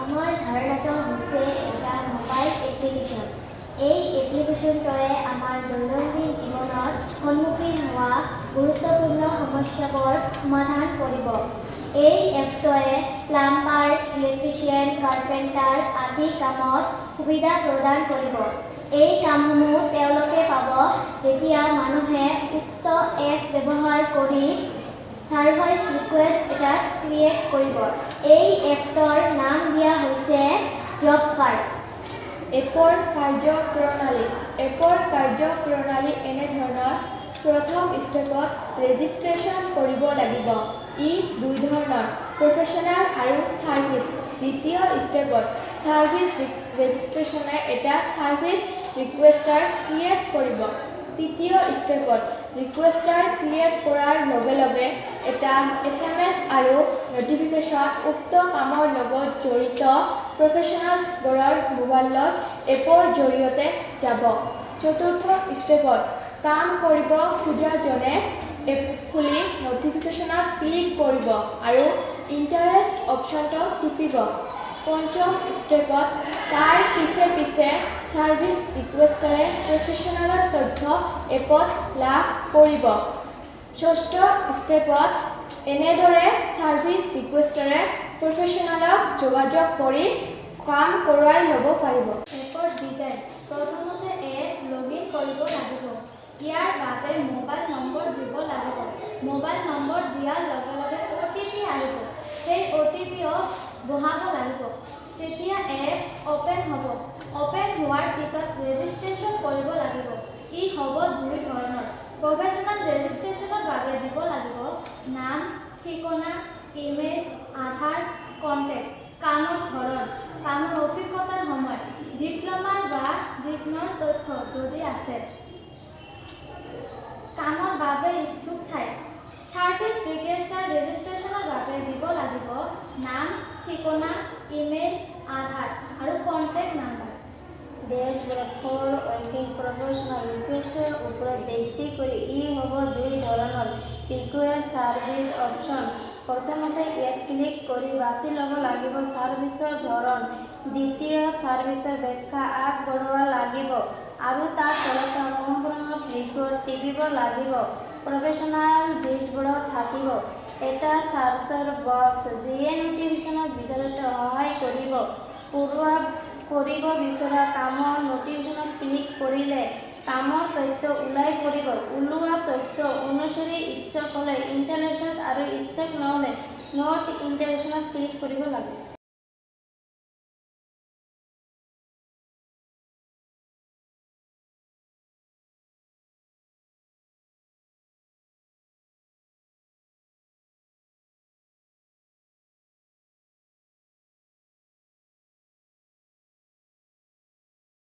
আমাৰ ধাৰণাটো হৈছে এটা মোবাইল এপ্লিকেশ্যন। এই এপ্লিকেশ্যনটোৱে আমাৰ দৈনন্দিন জীৱনত সন্মুখীন হোৱা গুৰুত্বপূৰ্ণ সমস্যাবোৰ সমাধান কৰিব। এই এপটোৱে প্লাম্বাৰ, ইলেক্ট্ৰিচিয়ান, কাৰ্পেণ্টাৰ আদি কামত সুবিধা প্ৰদান কৰিব। এই কামসমূহ তেওঁলোকে পাব যেতিয়া মানুহে উক্ত এপ ব্যৱহাৰ কৰি সাৰ্ভিস ৰিকুৱেষ্ট এটা ক্ৰিয়েট কৰিব। এই এপটোৰ নাম দিয়া হৈছে জব কাৰ্ড। এপৰ কাৰ্যপ্ৰণালী এনেধৰণৰ। প্ৰথম ষ্টেপত ৰেজিষ্ট্ৰেশ্যন কৰিব লাগিব। ই দুই ধৰণৰ, প্ৰফেশ্যনেল আৰু ছাৰ্ভিচ। দ্বিতীয় ষ্টেপত ছাৰ্ভিচ ৰেজিষ্ট্ৰেশ্যনে এটা ছাৰ্ভিচ ৰিকুৱেষ্টাৰ ক্ৰিয়েট কৰিব। তৃতীয় ষ্টেপত ৰিকুৱেষ্টাৰ ক্ৰিয়েট কৰাৰ লগে লগে এটা SMS আৰু নটিফিকেশ্যন উক্ত কামৰ লগত জড়িত প্ৰফেশ্যনেলছবোৰৰ মোবাইলত এপৰ জৰিয়তে যাব। চতুৰ্থ ষ্টেপত কাম কৰিব খোজাজনে এপ খুলি নটিফিকেশ্যনত ক্লিক কৰিব আৰু ইণ্টাৰেষ্ট অপশ্যনটো টিপিব। পঞ্চম ষ্টেপত তাৰ পিছে পিছে ছাৰ্ভিচ ৰিকুৱেষ্টাৰে প্ৰফেশ্যনেলৰ তথ্য এপত লাভ কৰিব। ষষ্ঠ ষ্টেপত এনেদৰে ছাৰ্ভিচ ৰিকুৱেষ্টাৰে প্ৰফেশ্যনেলক যোগাযোগ কৰি কাম কৰোৱাই ল'ব পাৰিব। এপৰ ডিজাইন। প্ৰথমতে এপ লগইন কৰিব লাগিব। ইয়াৰ বাবে মোবাইল নম্বৰ দিব লাগিব। মোবাইল নম্বৰ দিয়াৰ লগে লগে OTP আহিব। সেই OTPও বহাব লাগিব। তেতিয়া এপ অপেন হ'ব। অপেন হোৱাৰ পিছত ৰেজিষ্ট্ৰেশ্যন কৰিব লাগিব। ই হ'ব দুই ধৰণৰ। প্ৰফেশ্যনেল ৰেজিষ্ট্ৰেশ্যনৰ বাবে দিব লাগিব নাম, ঠিকনা, ইমেইল, আধাৰ, কণ্টেক্ট, কামৰ ধৰণ, কামৰ অভিজ্ঞতাৰ সময়, ডিপ্ল'মাৰ বা ডিগ্ৰীৰ তথ্য যদি আছে, কামৰ বাবে ইচ্ছুক ঠাই। ছাৰ্ভিচ ৰিকুৱেষ্টাৰ ৰেজিষ্ট্ৰেশ্যনৰ বাবে দিব লাগিব নাম, ঠিকনা, ইমেইল, আধাৰ আৰু কণ্টেক্ট নাম্বাৰ। ডেছবৰ্ডৰ ৱৰ্কিং প্ৰফেশ্যনেল ৰিকুৱেষ্টৰ ওপৰত ভিত্তি কৰি ই হ'ব দুই ধৰণৰ। Request service option. প্ৰথমতে ইয়াত ক্লিক কৰি বাছি ল'ব লাগিব ছাৰ্ভিচৰ ধৰণ। দ্বিতীয়ত ছাৰ্ভিচৰ ব্যাখ্যা আগবঢ়াব লাগিব আৰু তাৰ তলতে সম্পূৰ্ণ ৰিপৰ্ট টিপিব লাগিব। প্ৰফেশ্যনেল ডেছবৰ্ড থাকিব এটা চাৰ্চৰ বক্স যিয়ে নটিফিকেশ্যন বিচাৰোঁতে সহায় কৰিব। কৰিব বিচৰা কামৰ নটিফিকেশ্যনত ক্লিক কৰিলে কামৰ তথ্য ওলাই পৰিব। ওলোৱা তথ্য অনুসৰি ইচ্ছুক হ'লে ইণ্টাৰেষ্টেড আৰু ইচ্ছুক নহ'লে নট ইণ্টাৰেষ্টেডত ক্লিক কৰিব লাগে।